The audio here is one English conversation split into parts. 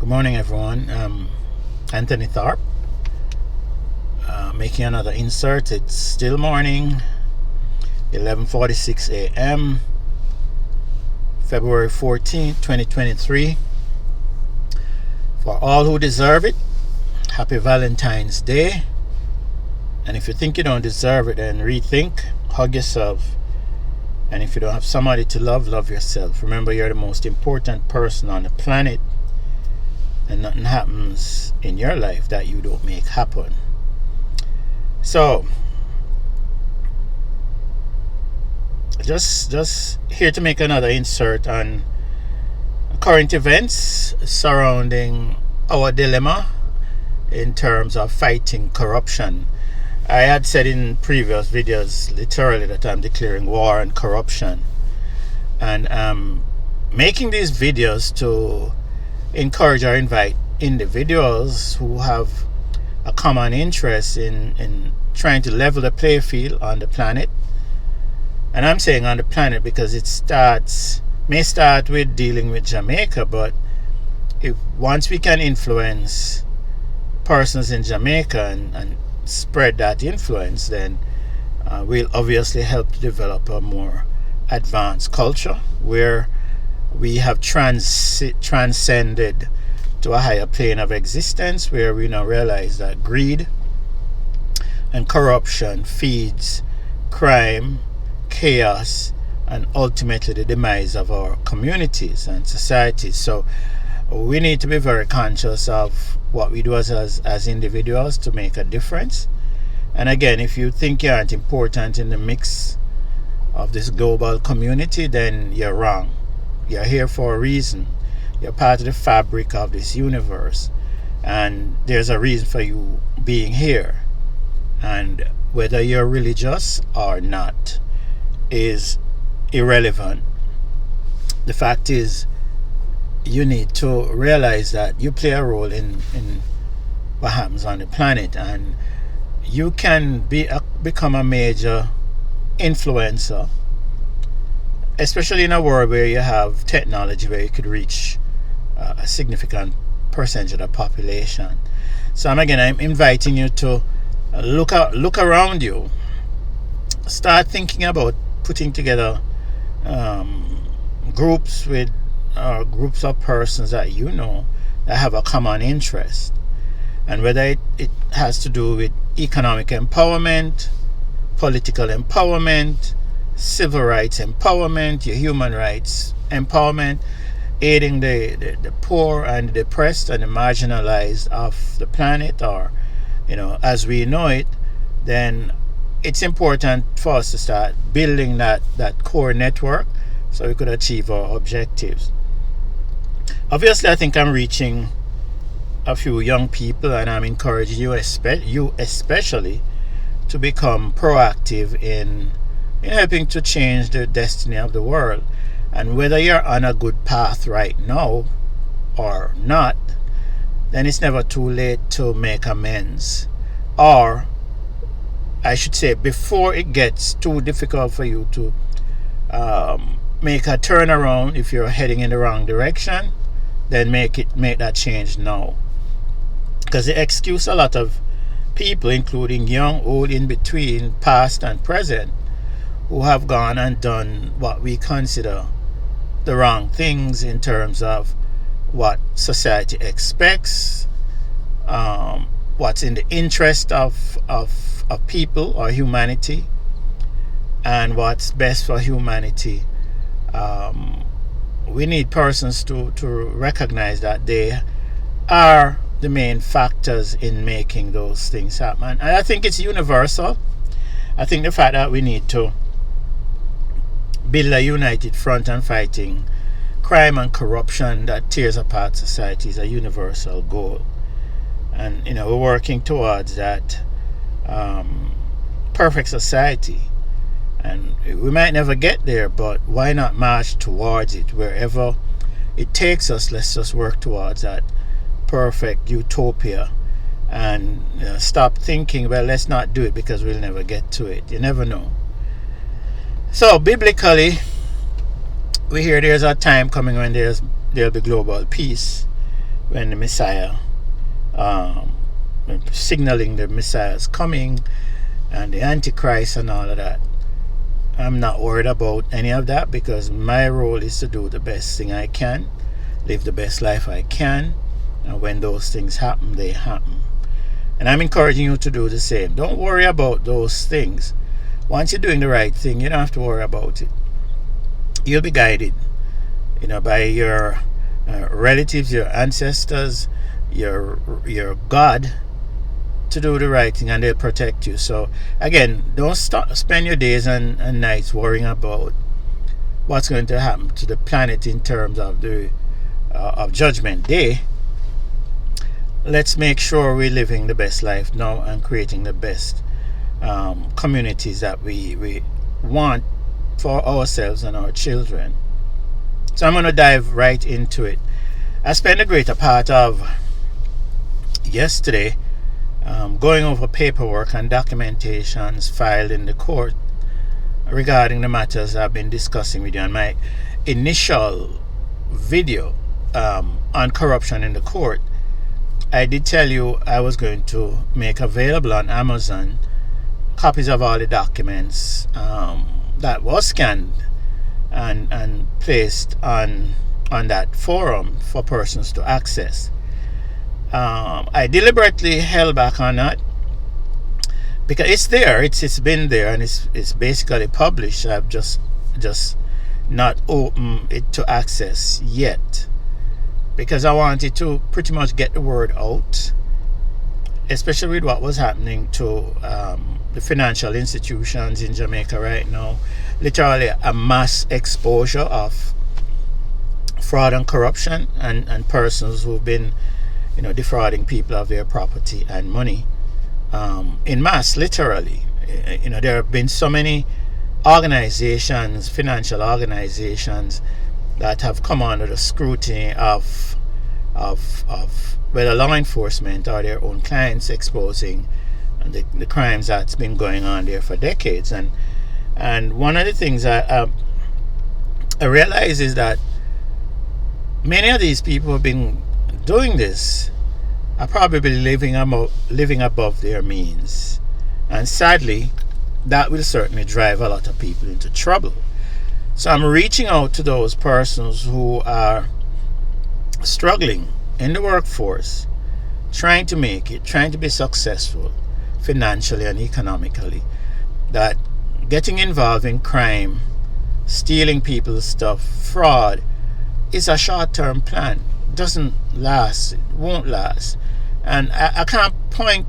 Good morning, everyone. Anthony Tharp, making another insert. It's still morning, 11:46 a.m., February 14th, 2023. For all who deserve it, happy Valentine's Day. And if you think you don't deserve it, then rethink, hug yourself. And if you don't have somebody to love, love yourself. Remember, you're the most important person on the planet. And nothing happens in your life that you don't make happen. So, just here to make another insert on current events surrounding our dilemma in terms of fighting corruption. I had said in previous videos literally that I'm declaring war on corruption, and I'm making these videos to encourage or invite individuals who have a common interest in trying to level the playing field on the planet. And I'm saying on the planet because it may start with dealing with Jamaica, but if once we can influence persons in Jamaica and spread that influence, then we'll obviously help to develop a more advanced culture where we have transcended to a higher plane of existence, where we now realize that greed and corruption feeds crime, chaos, and ultimately the demise of our communities and societies. So we need to be very conscious of what we do as individuals to make a difference. And again, if you think you aren't important in the mix of this global community, then you're wrong. You're here for a reason. You're part of the fabric of this universe, and there's a reason for you being here. And whether you're religious or not is irrelevant. The fact is, you need to realize that you play a role in what happens on the planet, and you can become a major influencer, especially in a world where you have technology where you could reach a significant percentage of the population. So I'm inviting you to look around you. Start thinking about putting together groups of persons that you know that have a common interest, and whether it has to do with economic empowerment, political empowerment, civil rights empowerment, your human rights empowerment, aiding the poor and the depressed and the marginalized of the planet, or as we know it, then it's important for us to start building that core network so we could achieve our objectives. Obviously, I think I'm reaching a few young people, and I'm encouraging you especially to become proactive in helping to change the destiny of the world. And whether you're on a good path right now or not, then it's never too late to make amends. Or I should say, before it gets too difficult for you to make a turnaround if you're heading in the wrong direction, then make that change now. Because the excuse a lot of people, including young, old, in between, past and present, who have gone and done what we consider the wrong things in terms of what society expects, what's in the interest of people or humanity, and what's best for humanity. We need persons to recognize that they are the main factors in making those things happen. And I think it's universal. I think the fact that we need to build a united front on fighting crime and corruption that tears apart society is a universal goal. And we're working towards that perfect society. And we might never get there, but why not march towards it? Wherever it takes us, let's just work towards that perfect utopia, and stop thinking, well, let's not do it because we'll never get to it. You never know. So biblically, we hear there's a time coming when there'll be global peace, when the Messiah, um, signaling the Messiah's coming and the Antichrist and all of that. I'm not worried about any of that because my role is to do the best thing I can, live the best life I can, and when those things happen, they happen. And I'm encouraging you to do the same. Don't worry about those things. Once you're doing the right thing, you don't have to worry about it. You'll be guided, by your relatives, your ancestors, your God, to do the right thing, and they'll protect you. So again, don't spend your days and nights worrying about what's going to happen to the planet in terms of the of Judgment Day. Let's make sure we're living the best life now and creating the best communities that we want for ourselves and our children. So I'm going to dive right into it. I spent a greater part of yesterday going over paperwork and documentations filed in the court regarding the matters I've been discussing with you. On my initial video on corruption in the court, I did tell you I was going to make available on Amazon copies of all the documents that was scanned and placed on that forum for persons to access. I deliberately held back on that because it's there, it's been there, and it's basically published. I've just not opened it to access yet because I wanted to pretty much get the word out, especially with what was happening to the financial institutions in Jamaica right now. Literally a mass exposure of fraud and corruption and persons who've been defrauding people of their property and money in mass, literally. There have been so many organizations, financial organizations, that have come under the scrutiny of whether law enforcement or their own clients, exposing the crimes that's been going on there for decades. And one of the things I realize is that many of these people have been doing this are probably living above their means, and sadly that will certainly drive a lot of people into trouble. So I'm reaching out to those persons who are struggling in the workforce, trying to make it, trying to be successful financially and economically, that getting involved in crime, stealing people's stuff, fraud is a short-term plan. It doesn't last, it won't last. And I can't point,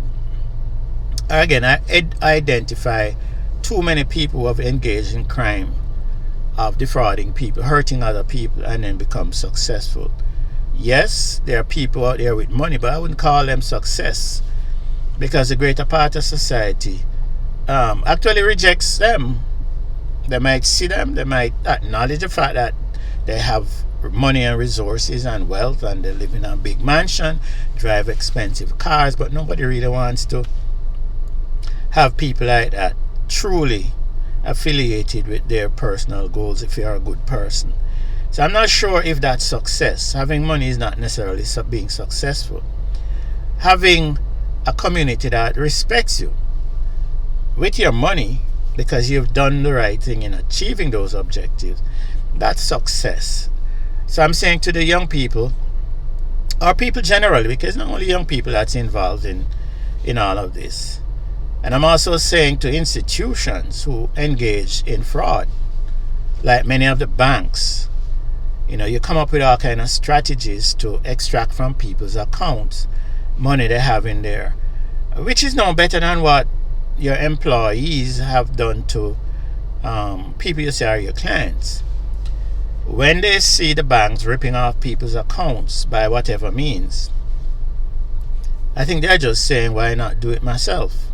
again, I identify too many people who have engaged in crime of defrauding people, hurting other people, and then become successful. Yes, there are people out there with money, but I wouldn't call them success, because the greater part of society actually rejects them. They might see them, they might acknowledge the fact that they have money and resources and wealth, and they live in a big mansion, drive expensive cars, but nobody really wants to have people like that truly affiliated with their personal goals if you're a good person. So I'm not sure if that's success. Having money is not necessarily being successful. Having a community that respects you with your money because you've done the right thing in achieving those objectives, that's success. So I'm saying to the young people, or people generally, because not only young people that's involved in all of this. And I'm also saying to institutions who engage in fraud, like many of the banks, you come up with all kind of strategies to extract from people's accounts money they have in there, which is no better than what your employees have done to people you say are your clients. When they see the banks ripping off people's accounts by whatever means, I think they're just saying, why not do it myself?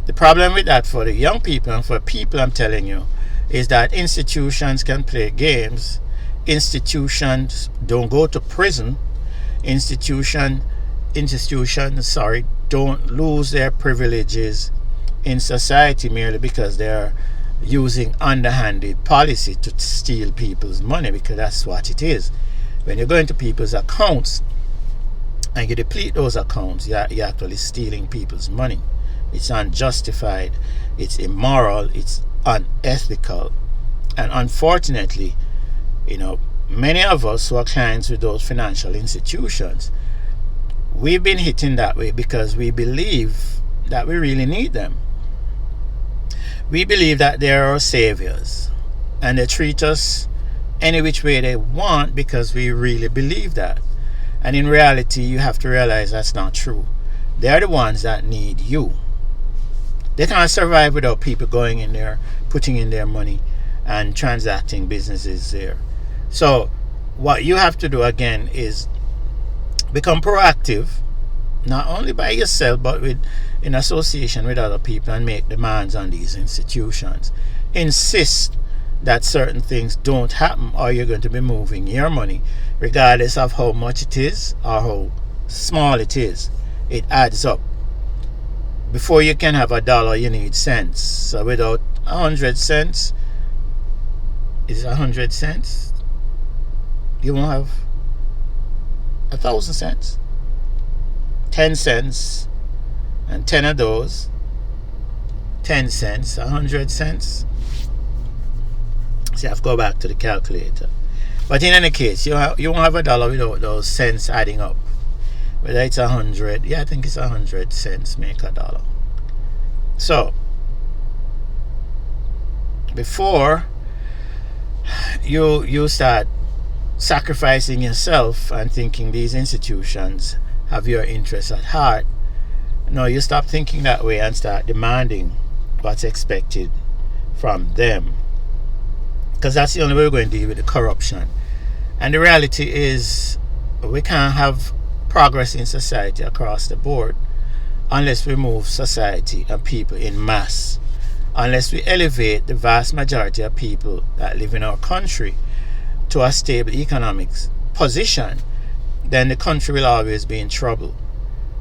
The problem with that for the young people and for people, I'm telling you, is that institutions can play games. Institutions don't go to prison. Institutions don't lose their privileges in society merely because they're using underhanded policy to steal people's money, because that's what it is. When you go into people's accounts and you deplete those accounts, you're actually stealing people's money. It's unjustified, it's immoral, it's unethical. And unfortunately, many of us who are clients with those financial institutions, we've been hitting that way because we believe that we really need them. We believe that they're our saviors, and they treat us any which way they want because we really believe that. And in reality, you have to realize that's not true. They're the ones that need you. They can't survive without people going in there, putting in their money, and transacting businesses there. So what you have to do again is become proactive, not only by yourself but in association with other people, and make demands on these institutions. Insist that certain things don't happen, or you're going to be moving your money, regardless of how much it is or how small it is. It adds up. Before you can have a dollar, you need cents. So without 100 cents, is 100 cents, you won't have 1,000 cents. 10 cents, and 10 of those, 10 cents, 100 cents. See, I have to go back to the calculator. But in any case, you won't have a dollar without those cents adding up. Whether it's 100, I think it's 100 cents make a dollar. So, before you start sacrificing yourself and thinking these institutions have your interests at heart, no, you stop thinking that way and start demanding what's expected from them. Because that's the only way we're going to deal with the corruption. And the reality is, we can't have progress in society across the board unless we move society and people in mass, unless we elevate the vast majority of people that live in our country to a stable economic position. Then the country will always be in trouble.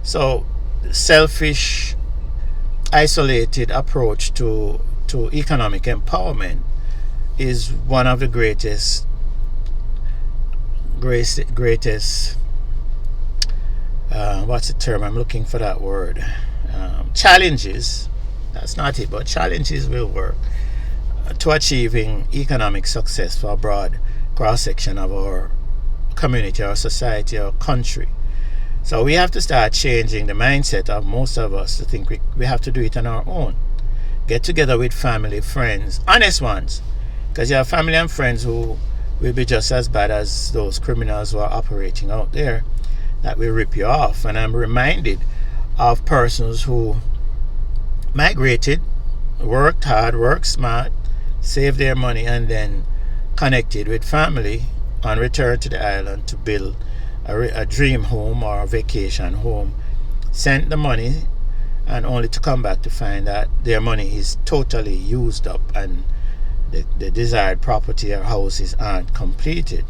So selfish, isolated approach to economic empowerment is one of the greatest what's the term? I'm looking for that word. Challenges. That's not it, but challenges will work to achieving economic success for a broad cross-section of our community, our society, our country. So we have to start changing the mindset of most of us to think we have to do it on our own. Get together with family, friends, honest ones, because you have family and friends who will be just as bad as those criminals who are operating out there that will rip you off. And I'm reminded of persons who migrated, worked hard, worked smart, saved their money, and then connected with family and returned to the island to build a dream home or a vacation home, sent the money, and only to come back to find that their money is totally used up and the desired property or houses aren't completed.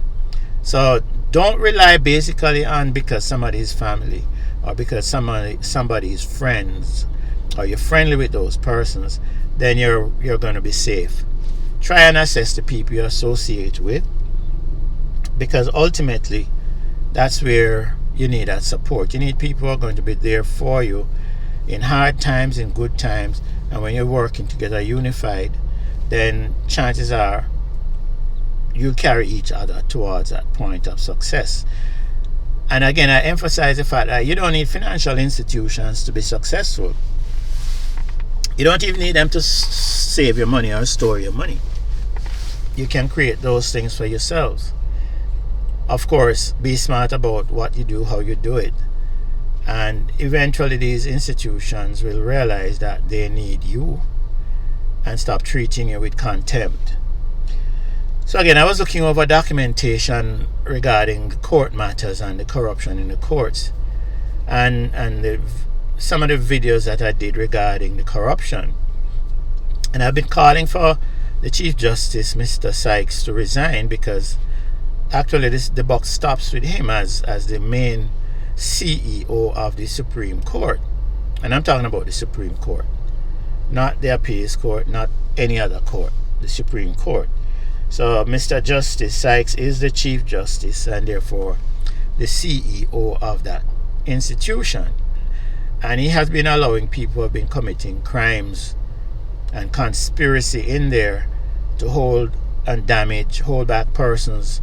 So don't rely basically on because somebody's family or because somebody's friends or you're friendly with those persons, then you're going to be safe. Try and assess the people you associate with, because ultimately that's where you need that support. You need people who are going to be there for you in hard times, in good times, and when you're working together unified, then chances are you'll carry each other towards that point of success. And again, I emphasize the fact that you don't need financial institutions to be successful. You don't even need them to save your money or store your money. You can create those things for yourselves. Of course, be smart about what you do, how you do it. And eventually these institutions will realize that they need you and stop treating you with contempt. So again, I was looking over documentation regarding court matters and the corruption in the courts, and some of the videos that I did regarding the corruption. And I've been calling for the Chief Justice, Mr. Sykes, to resign, because actually the buck stops with him as the main CEO of the Supreme Court. And I'm talking about the Supreme Court, not the appeals court, not any other court, the Supreme Court. So Mr. Justice Sykes is the Chief Justice and therefore the CEO of that institution, and he has been allowing people who have been committing crimes and conspiracy in there to hold back persons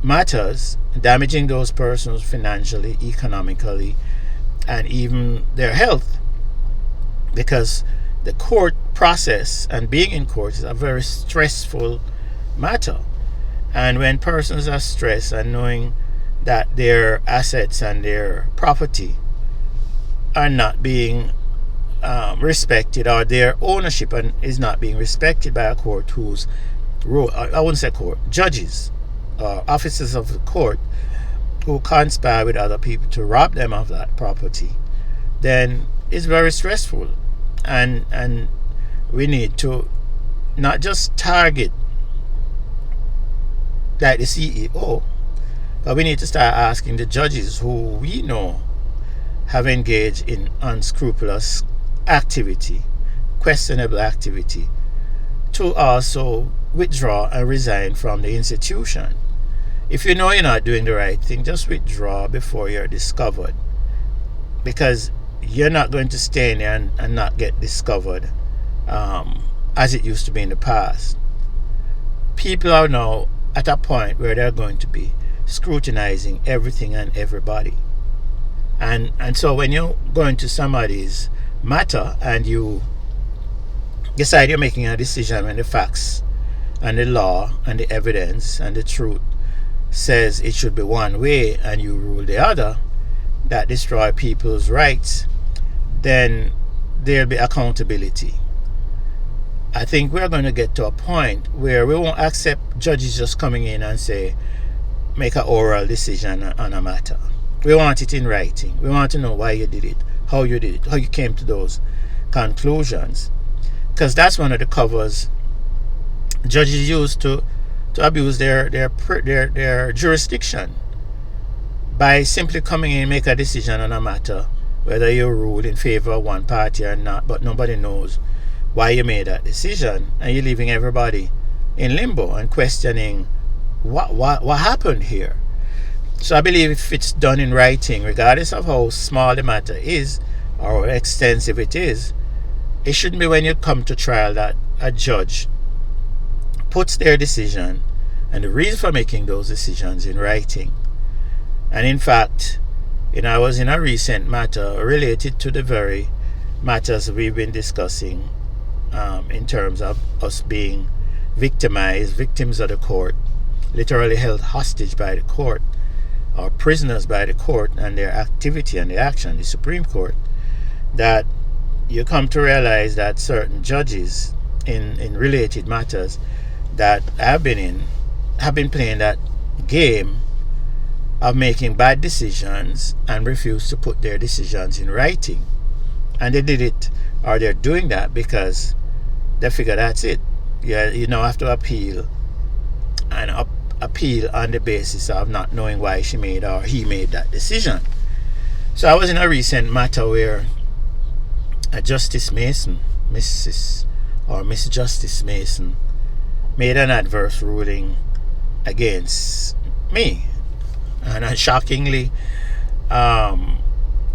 matters, damaging those persons financially, economically, and even their health, because the court process and being in court is a very stressful matter. And when persons are stressed and knowing that their assets and their property are not being respected, or their ownership is not being respected by a court whose rule, I wouldn't say court, judges, officers of the court who conspire with other people to rob them of that property, then it's very stressful. And we need to not just target like the CEO, but we need to start asking the judges who we know have engaged in unscrupulous activity, questionable activity, to also withdraw and resign from the institution. If you know you're not doing the right thing, just withdraw before you're discovered, because you're not going to stay in there and not get discovered as it used to be in the past. People are now at a point where they're going to be scrutinizing everything and everybody. And so when you're going to somebody's matter and you decide you're making a decision when the facts and the law and the evidence and the truth says it should be one way and you rule the other, that destroy people's rights, then there'll be accountability. I think we're going to get to a point where we won't accept judges just coming in and say, make an oral decision on a matter. We want it in writing. We want to know why you did it, how you did it, how you came to those conclusions. Because that's one of the covers judges use to abuse their jurisdiction, by simply coming in and make a decision on a matter, whether you rule in favor of one party or not, but nobody knows why you made that decision, and you're leaving everybody in limbo and questioning what happened here. So I believe if it's done in writing, regardless of how small the matter is or how extensive it is, it shouldn't be when you come to trial that a judge puts their decision and the reason for making those decisions in writing. And in fact, I was in a recent matter related to the very matters we've been discussing, in terms of us being victimized, victims of the court, literally held hostage by the court, or prisoners by the court and their activity and the action, the Supreme Court, that you come to realize that certain judges in related matters that I've been in have been playing that game of making bad decisions and refuse to put their decisions in writing. And they did it, or they're doing that because they figure that's it. You now have to appeal, and appeal on the basis of not knowing why she made or he made that decision. So I was in a recent matter where a Justice Mason, Mrs. or Miss Justice Mason, made an adverse ruling against me. And shockingly,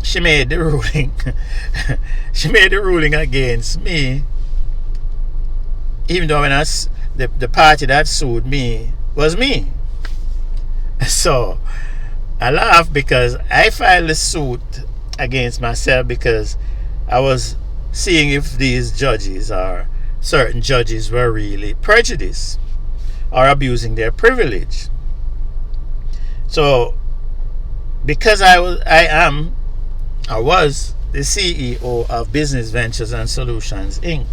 she made the ruling she made the ruling against me, even though the party that sued me was me. So I laugh because I filed a suit against myself because I was seeing if these judges or certain judges were really prejudiced or abusing their privilege. So because I was the CEO of Business Ventures and Solutions Inc.,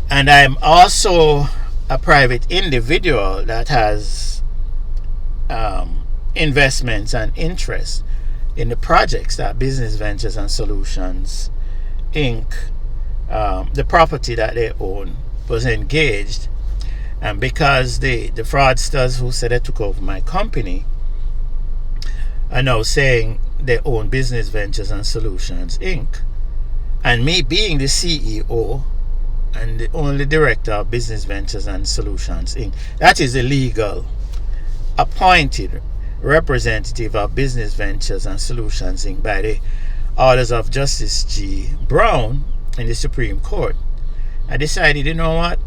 and I'm also a private individual that has investments and interests in the projects that Business Ventures and Solutions Inc., the property that they own, was engaged. And because the fraudsters who said they took over my company are now saying they own Business Ventures and Solutions Inc., and me being the CEO and the only director of Business Ventures and Solutions Inc., that is the legal appointed representative of Business Ventures and Solutions Inc. by the orders of Justice G. Brown in the Supreme Court, I decided, you know what?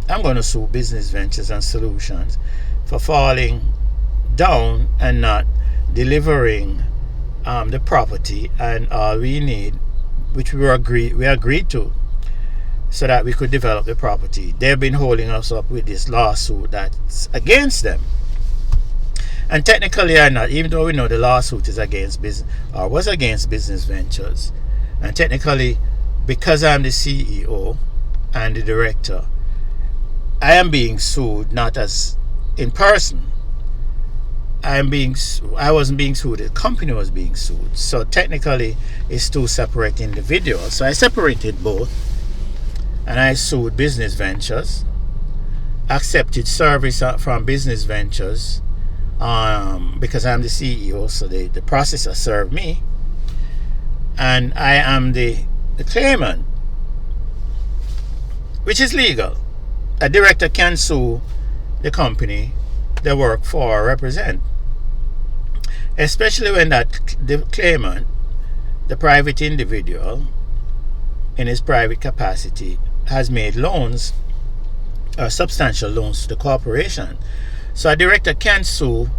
I'm going to sue Business Ventures and Solutions for falling down and not delivering the property and all we need, which we agreed to, so that we could develop the property. They've been holding us up with this lawsuit that's against them. And technically or not, even though we know the lawsuit is against business or was against Business Ventures, and technically because I'm the CEO and the director, I am being sued not as in person. I wasn't being sued, the company was being sued. So technically it's two separate individuals. So I separated both and I sued Business Ventures, accepted service from Business Ventures because I'm the CEO, so the processor served me, and I am the claimant, which is legal. A director can sue the company they work for or represent, especially when the claimant, the private individual, in his private capacity, has made loans or substantial loans to the corporation. So a director can sue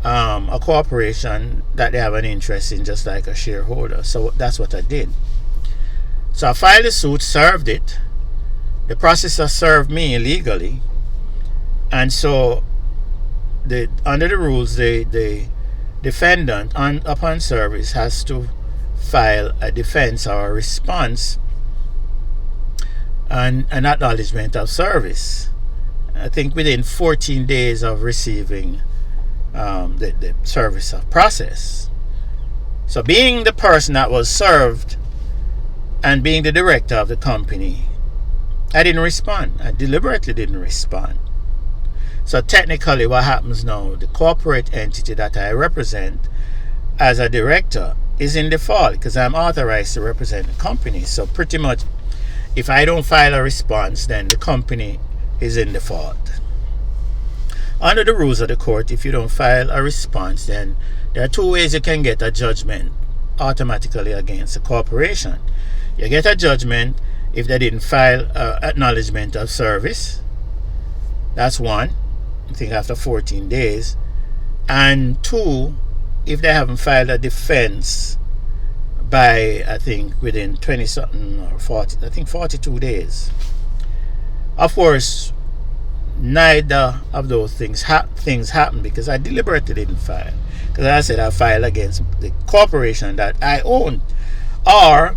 a corporation that they have an interest in, just like a shareholder. So that's what I did. So I filed a suit, served it. The processor served me illegally, and so under the rules, the defendant upon service has to file a defense or a response and an acknowledgement of service. I think within 14 days of receiving the service of process. So being the person that was served and being the director of the company, I didn't respond. I deliberately didn't respond. So technically what happens now, the corporate entity that I represent as a director is in default because I'm authorized to represent the company. So pretty much if I don't file a response, then the company is in default. Under the rules of the court, if you don't file a response, then there are two ways you can get a judgment automatically against a corporation. You get a judgment if they didn't file an acknowledgement of service. That's one, I think after 14 days. And two, if they haven't filed a defense by, I think, within 20 something or 40, I think 42 days. Of course, neither of those things happened because I deliberately didn't file. Because I said I filed against the corporation that I owned, or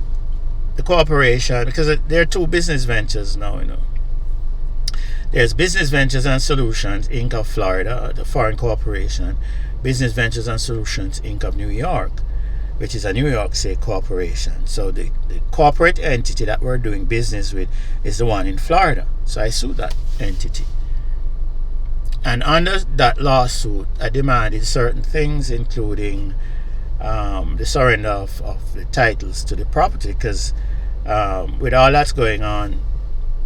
the corporation, because there are two business ventures now, There's Business Ventures and Solutions Inc. of Florida, the foreign corporation, Business Ventures and Solutions Inc. of New York, which is a New York State corporation. So the corporate entity that we're doing business with is the one in Florida. So I sued that entity. And under that lawsuit, I demanded certain things, including the surrender of the titles to the property, because with all that's going on,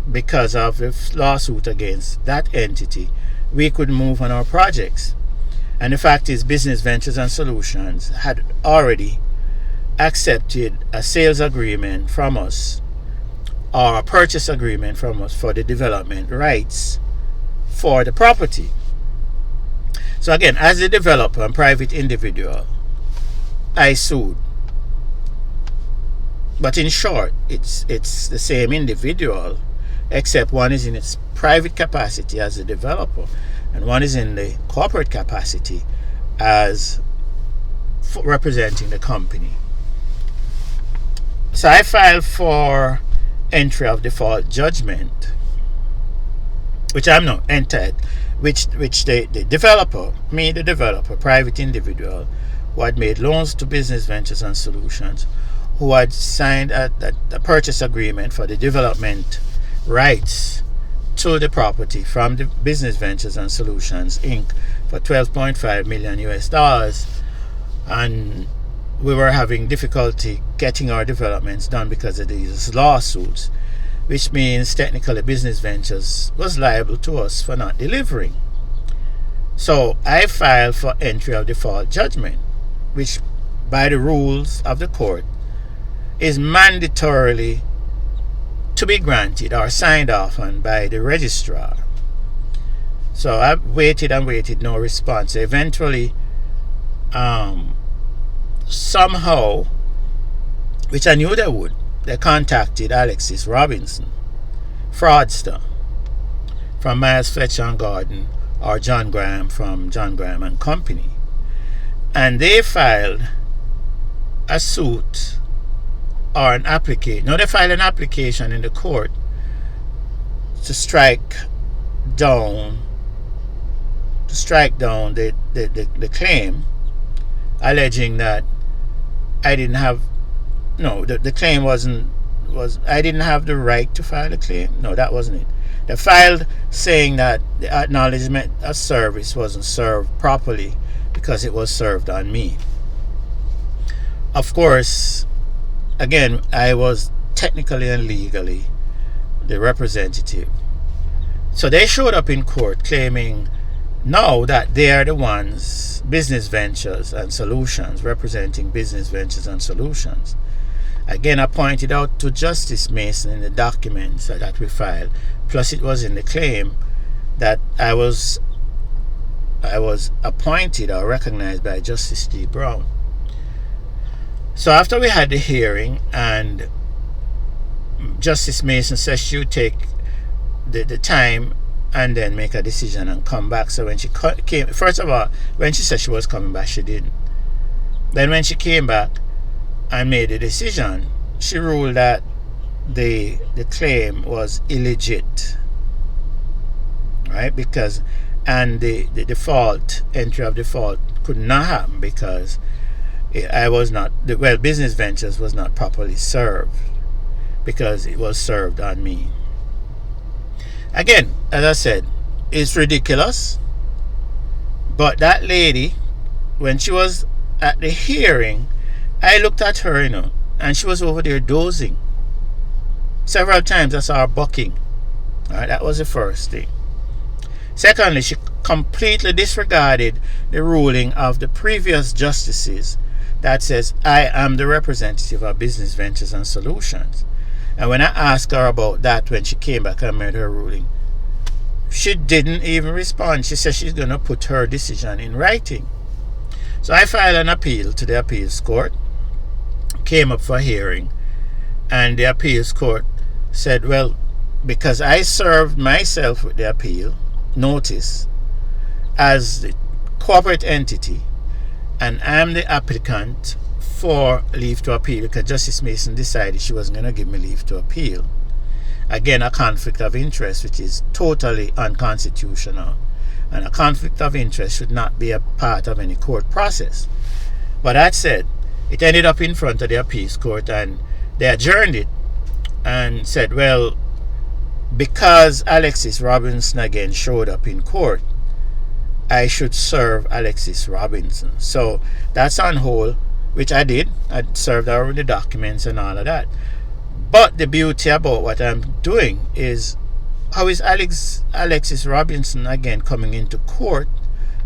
because of the lawsuit against that entity, we could move on our projects. And the fact is, Business Ventures and Solutions had already accepted a sales agreement from us, or a purchase agreement from us, for the development rights for the property. So again, as a developer and private individual, I sued. But in short, it's the same individual, except one is in its private capacity as a developer, and one is in the corporate capacity as representing the company. So I filed for entry of default judgment, which I'm not entered, which the developer, me the developer, private individual, who had made loans to Business Ventures and Solutions, who had signed a purchase agreement for the development rights to the property from the Business Ventures and Solutions Inc. for $12.5 million US, and we were having difficulty getting our developments done because of these lawsuits, which means technically Business Ventures was liable to us for not delivering. So I filed for entry of default judgment, which by the rules of the court is mandatorily to be granted or signed off on by the registrar. So I waited and waited, no response. Eventually, somehow, which I knew they would, they contacted Alexis Robinson, fraudster, from Miles Fletcher and Gordon, or John Graham from John Graham and Company. And they filed a suit or an application. No, they filed an application in the court to strike down the claim, alleging that I didn't have the claim was I didn't have the right to file a claim. No, that wasn't it. They filed saying that the acknowledgement of service wasn't served properly because it was served on me. Of course, again, I was technically and legally the representative. So they showed up in court claiming now that they are the ones, Business Ventures and Solutions, representing Business Ventures and Solutions. Again, I pointed out to Justice Mason in the documents that we filed, plus it was in the claim, that I was appointed or recognized by Justice G. Brown. So after we had the hearing, and Justice Mason says she would take the time and then make a decision and come back. So when she came, first of all, when she said she was coming back, she didn't. Then when she came back and made a decision, she ruled that the claim was illegit, right? Because the default, entry of default, could not happen because Business Ventures was not properly served, because it was served on me. Again, as I said, it's ridiculous. But that lady, when she was at the hearing, I looked at her, and she was over there dozing. Several times I saw her bucking. All right, that was the first thing. Secondly, she completely disregarded the ruling of the previous justices that says, I am the representative of Business Ventures and Solutions. And when I asked her about that when she came back and made her ruling, she didn't even respond. She said she's going to put her decision in writing. So I filed an appeal to the appeals court, came up for hearing, and the appeals court said, well, because I served myself with the appeal notice as the corporate entity, and I'm the applicant for leave to appeal, because Justice Mason decided she wasn't going to give me leave to appeal. Again, a conflict of interest, which is totally unconstitutional. And a conflict of interest should not be a part of any court process. But that said, it ended up in front of the appeals court, and they adjourned it and said, well, because Alexis Robinson again showed up in court, I should serve Alexis Robinson. So that's on hold, which I did. I served her with the documents and all of that. But the beauty about what I'm doing is, how is Alexis Robinson again coming into court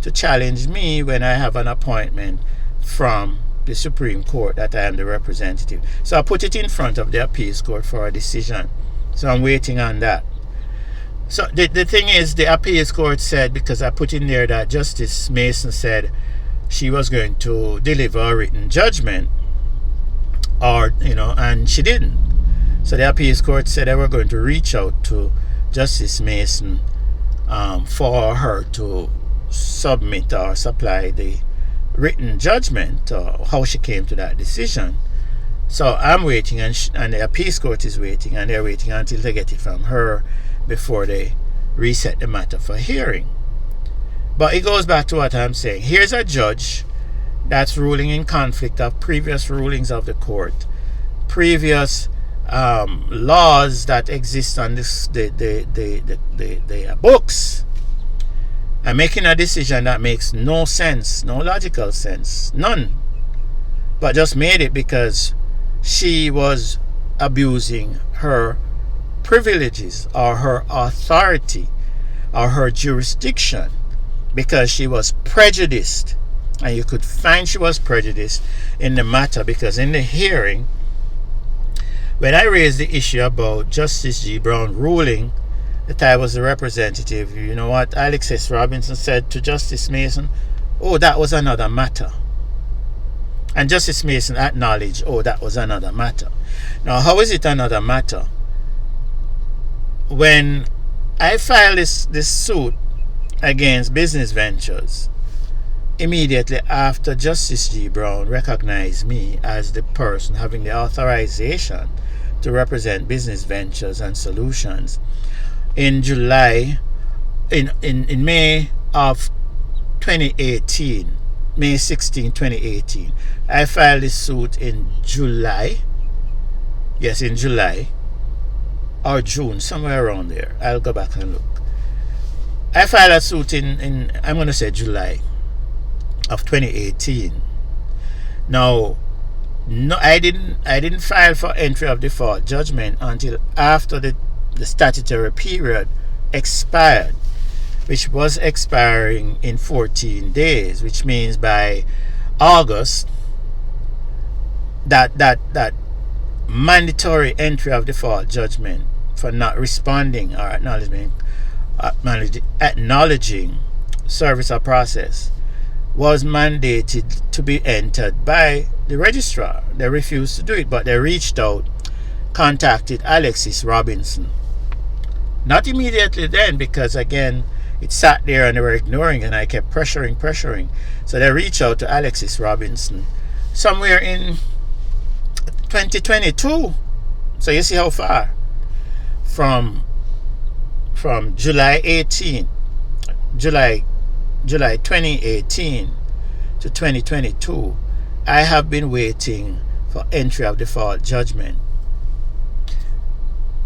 to challenge me when I have an appointment from the Supreme Court that I am the representative? So I put it in front of the appeals court for a decision. So I'm waiting on that. So the thing is, the appeals court said, because I put in there that Justice Mason said she was going to deliver a written judgment, and she didn't. So the appeals court said they were going to reach out to Justice Mason for her to submit or supply the written judgment, or how she came to that decision. So I'm waiting, and the appeals court is waiting, and they're waiting until they get it from her before they reset the matter for hearing. But it goes back to what I'm saying. Here's a judge that's ruling in conflict of previous rulings of the court, previous laws that exist on the books, and making a decision that makes no sense, no logical sense, none, but just made it because she was abusing her privileges or her authority or her jurisdiction because she was prejudiced. And you could find she was prejudiced in the matter, because in the hearing, when I raised the issue about Justice G. Brown ruling that I was the representative, you know what Alexis Robinson said to Justice Mason? Oh, that was another matter. And Justice Mason acknowledged, oh, that was another matter. Now, how is it another matter? When I filed this suit against Business Ventures, immediately after Justice G. Brown recognized me as the person having the authorization to represent Business Ventures and Solutions, in May of 2018, May 16, 2018, I filed this suit in July. Yes, in July or June, somewhere around there. I'll go back and look. I filed a suit in I'm going to say July of 2018. Now, no, I didn't file for entry of default judgment until after the statutory period expired, which was expiring in 14 days, which means by August that mandatory entry of default judgment for not responding or acknowledging service or process was mandated to be entered by the registrar. They refused to do it, but they reached out, contacted Alexis Robinson. Not immediately then, because again, it sat there and they were ignoring, and I kept pressuring. So they reached out to Alexis Robinson somewhere in 2022. So you see how far from July 2018 to 2022, I have been waiting for entry of default judgment.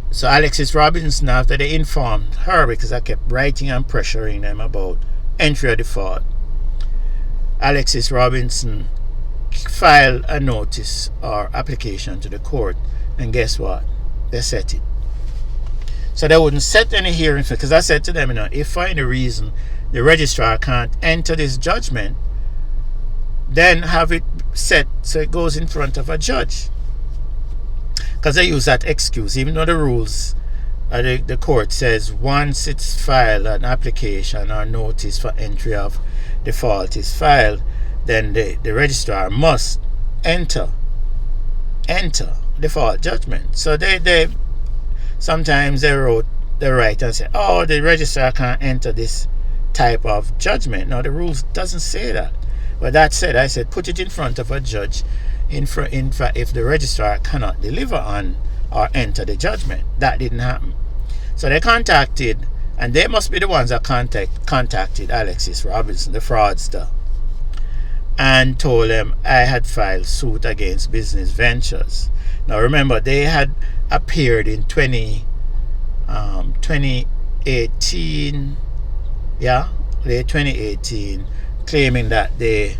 So Alexis Robinson, after they informed her, because I kept writing and pressuring them about entry of default, Alexis Robinson filed a notice or application to the court, and guess what? They set it. So they wouldn't set any hearing, because I said to them, if for any reason the registrar can't enter this judgment, then have it set so it goes in front of a judge. Because they use that excuse, even though the rules, the court says once it's filed, an application or notice for entry of default is filed, then the registrar must enter default judgment. So they sometimes they write and say, oh, the registrar can't enter this type of judgment. Now the rules doesn't say that. But that said, I said put it in front of a judge. In fact, if the registrar cannot deliver on or enter the judgment, that didn't happen. So they contacted, and they must be the ones that contacted Alexis Robinson, the fraudster, and told them I had filed suit against Business Ventures. Now remember, they had appeared in 2018, late 2018, claiming that they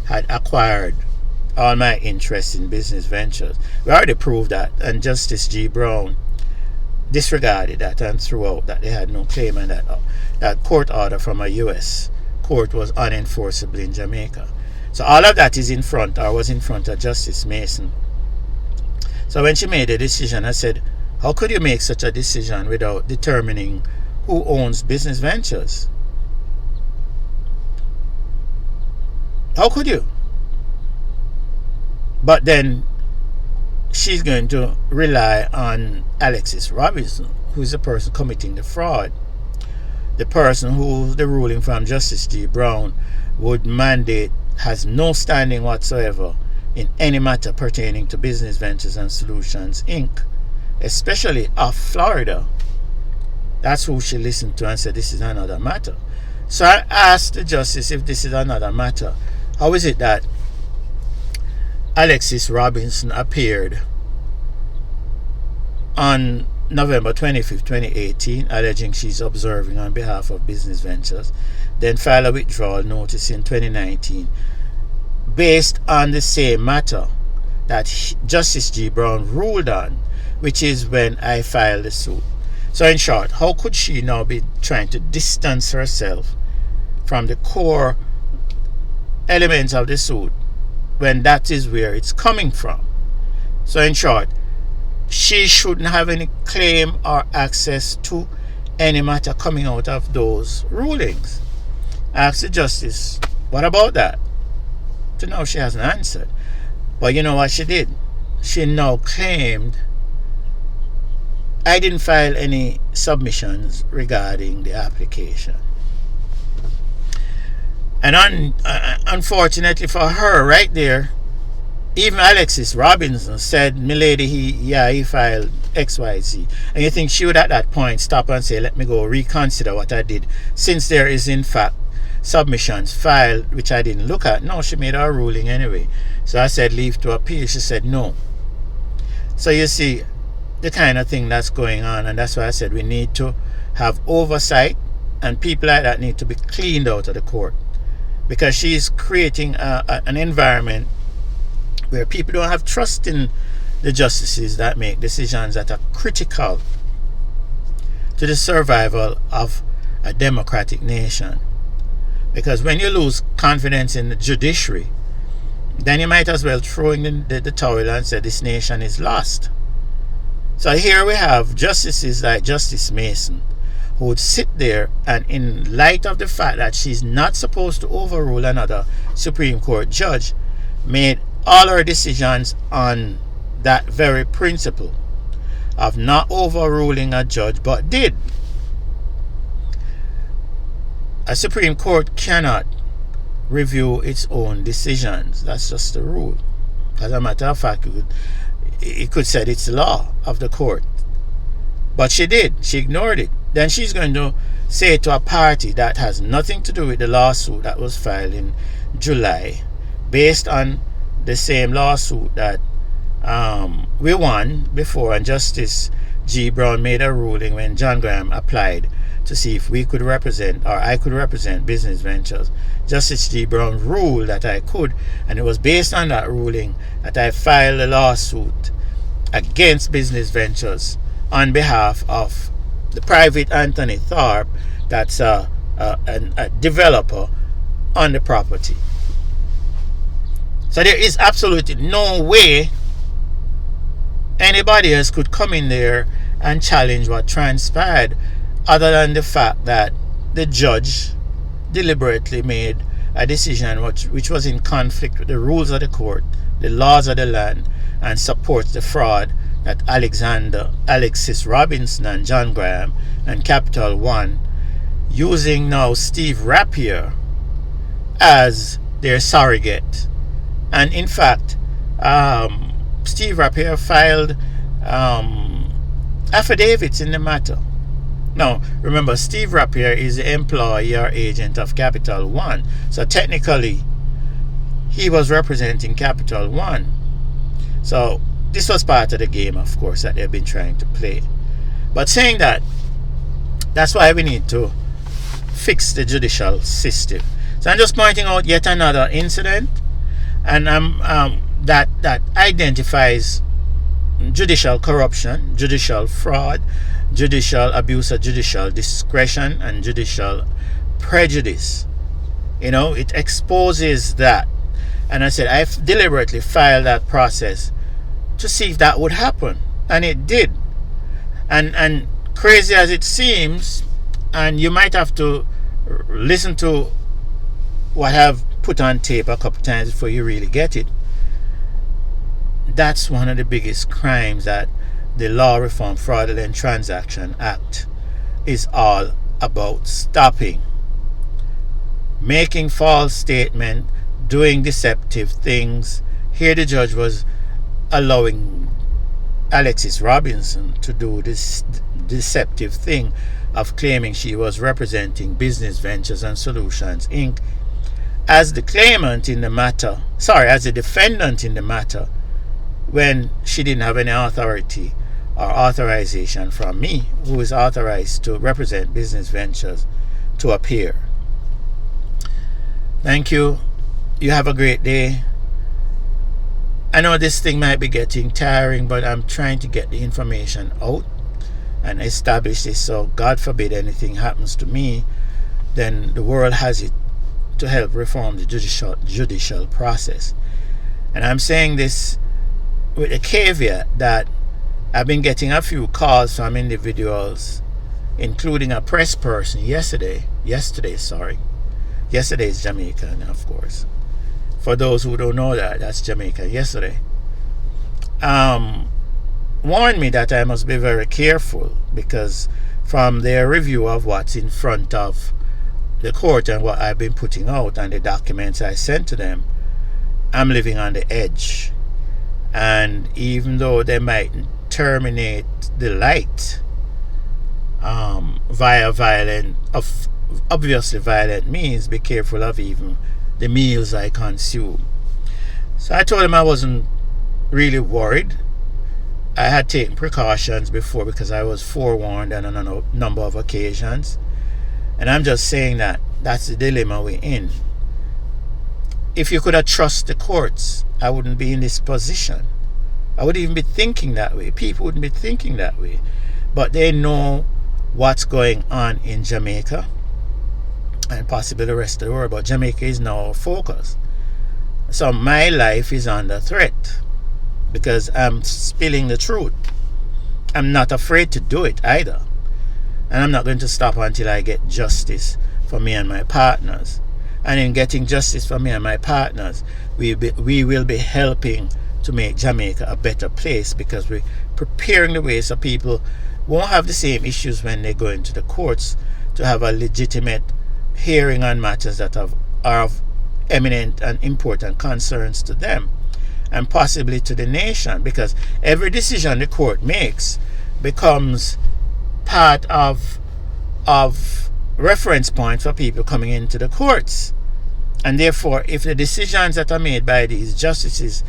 had acquired all my interest in Business Ventures. We already proved that, and Justice G. Brown disregarded that and threw out that they had no claim, and that court order from a U.S. court was unenforceable in Jamaica. So all of that is was in front of Justice Mason. So when she made a decision, I said, how could you make such a decision without determining who owns Business Ventures? How could you? But then she's going to rely on Alexis Robinson, who is the person committing the fraud, the person who the ruling from Justice G. Brown would mandate has no standing whatsoever in any matter pertaining to Business Ventures and Solutions Inc., especially of Florida. That's who she listened to and said this is another matter. So I asked the justice, if this is another matter, how is it that Alexis Robinson appeared on November 25th, 2018, alleging she's observing on behalf of Business Ventures, then filed a withdrawal notice in 2019 based on the same matter that Justice G. Brown ruled on, which is when I filed the suit. So in short, how could she now be trying to distance herself from the core elements of the suit when that is where it's coming from. So in short, she shouldn't have any claim or access to any matter coming out of those rulings. I asked the justice, what about that? To know she hasn't answered. But you know what she did? She now claimed I didn't file any submissions regarding the application. And unfortunately for her, right there, even Alexis Robinson said, "Milady, he filed XYZ." And you think she would at that point stop and say, "Let me go reconsider what I did," since there is in fact submissions filed which I didn't look at? No, she made her ruling anyway. So I said, "Leave to appeal." She said no. So you see the kind of thing that's going on, and that's why I said we need to have oversight, and people like that need to be cleaned out of the court, because she's creating an environment where people don't have trust in the justices that make decisions that are critical to the survival of a democratic nation. Because when you lose confidence in the judiciary, then you might as well throw in the towel and say this nation is lost. So here we have justices like Justice Mason, who would sit there and, in light of the fact that she's not supposed to overrule another Supreme Court judge, made all her decisions on that very principle of not overruling a judge, but did. A Supreme Court cannot review its own decisions. That's just the rule. As a matter of fact, it could set its law of the court. But she did. She ignored it. Then she's going to say to a party that has nothing to do with the lawsuit that was filed in July, based on the same lawsuit that we won before, and Justice G. Brown made a ruling when John Graham applied to see if we could represent, or I could represent, business ventures. Justice G. Brown ruled that I could, and it was based on that ruling that I filed a lawsuit against business ventures on behalf of the private Anthony Thorpe, that's a developer on the property. So there is absolutely no way anybody else could come in there and challenge what transpired, other than the fact that the judge deliberately made a decision which was in conflict with the rules of the court, the laws of the land, and supports the fraud that Alexis Robinson and John Graham and Capital One, using now Steve Rapier as their surrogate. And in fact, Steve Rapier filed affidavits in the matter. Now, remember, Steve Rapier is the employee or agent of Capital One. So technically, he was representing Capital One. So this was part of the game, of course, that they've been trying to play. But saying that, that's why we need to fix the judicial system. So I'm just pointing out yet another incident, and that identifies judicial corruption, judicial fraud, judicial abuse of judicial discretion, and judicial prejudice. You know, it exposes that. And I said, I've deliberately filed that process to see if that would happen. And it did. And crazy as it seems, and you might have to listen to what I've put on tape a couple times before you really get it. That's one of the biggest crimes that the Law Reform Fraudulent Transaction Act is all about stopping. Making false statements, doing deceptive things. Here the judge was allowing Alexis Robinson to do this deceptive thing of claiming she was representing Business Ventures and Solutions Inc. as the claimant in the matter, as the defendant in the matter, when she didn't have any authority or authorization from me, who is authorized to represent Business Ventures, to appear. Thank you. You have a great day. I know this thing might be getting tiring, but I'm trying to get the information out and establish this, so God forbid anything happens to me, then the world has it to help reform the judicial process. And I'm saying this with a caveat that I've been getting a few calls from individuals, including a press person yesterday is Jamaican, of course. For those who don't know that, that's Jamaican yesterday. Warned me that I must be very careful because from their review of what's in front of the court and what I've been putting out and the documents I sent to them, I'm living on the edge. And even though they might terminate the light via obviously violent means, be careful of even the meals I consume. So I told him I wasn't really worried. I had taken precautions before because I was forewarned on a number of occasions. And I'm just saying that that's the dilemma we're in. If you could have trusted the courts, I wouldn't be in this position. I wouldn't even be thinking that way. People wouldn't be thinking that way. But they know what's going on in Jamaica and possibly the rest of the world. But Jamaica is now our focus. So my life is under threat because I'm spilling the truth. I'm not afraid to do it either. And I'm not going to stop until I get justice for me and my partners. And in getting justice for me and my partners, we will be helping to make Jamaica a better place because we're preparing the way so people won't have the same issues when they go into the courts to have a legitimate hearing on matters that are of eminent and important concerns to them and possibly to the nation, because every decision the court makes becomes part of reference point for people coming into the courts. And therefore, if the decisions that are made by these justices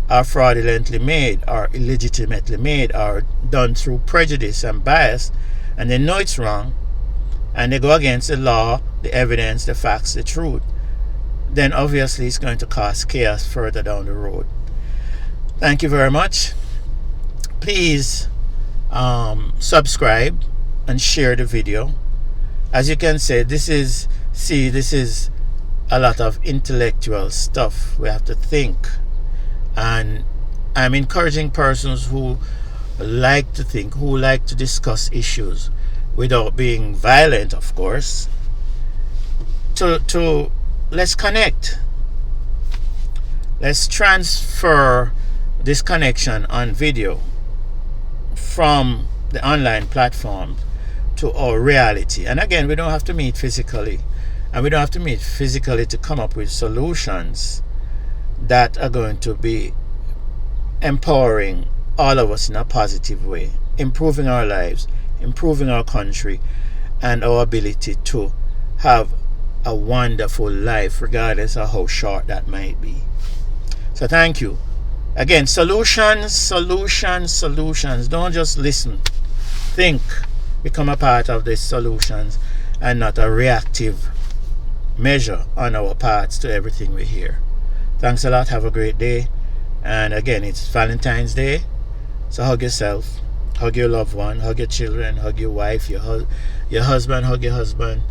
are fraudulently made or illegitimately made or done through prejudice and bias, and they know it's wrong, and they go against the law, the evidence, the facts, the truth, then obviously it's going to cause chaos further down the road. Thank you very much. Please subscribe and share the video. As you can see, this is a lot of intellectual stuff. We have to think. And I'm encouraging persons who like to think, who like to discuss issues without being violent, of course, to let's connect. Let's transfer this connection on video from the online platform to our reality. And again, we don't have to meet physically, and we don't have to meet physically to come up with solutions that are going to be empowering all of us in a positive way, improving our lives, improving our country, and our ability to have a wonderful life regardless of how short that might be. So thank you. Again, solutions. Don't just listen. Think. Become a part of the solutions and not a reactive measure on our parts to everything we hear. Thanks a lot. Have a great day. And again, it's Valentine's Day. So hug yourself. Hug your loved one. Hug your children. Hug your wife. Your husband. Hug your husband.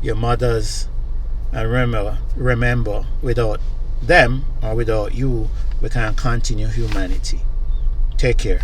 Your mothers. And remember, without them or without you, we can't continue humanity. Take care.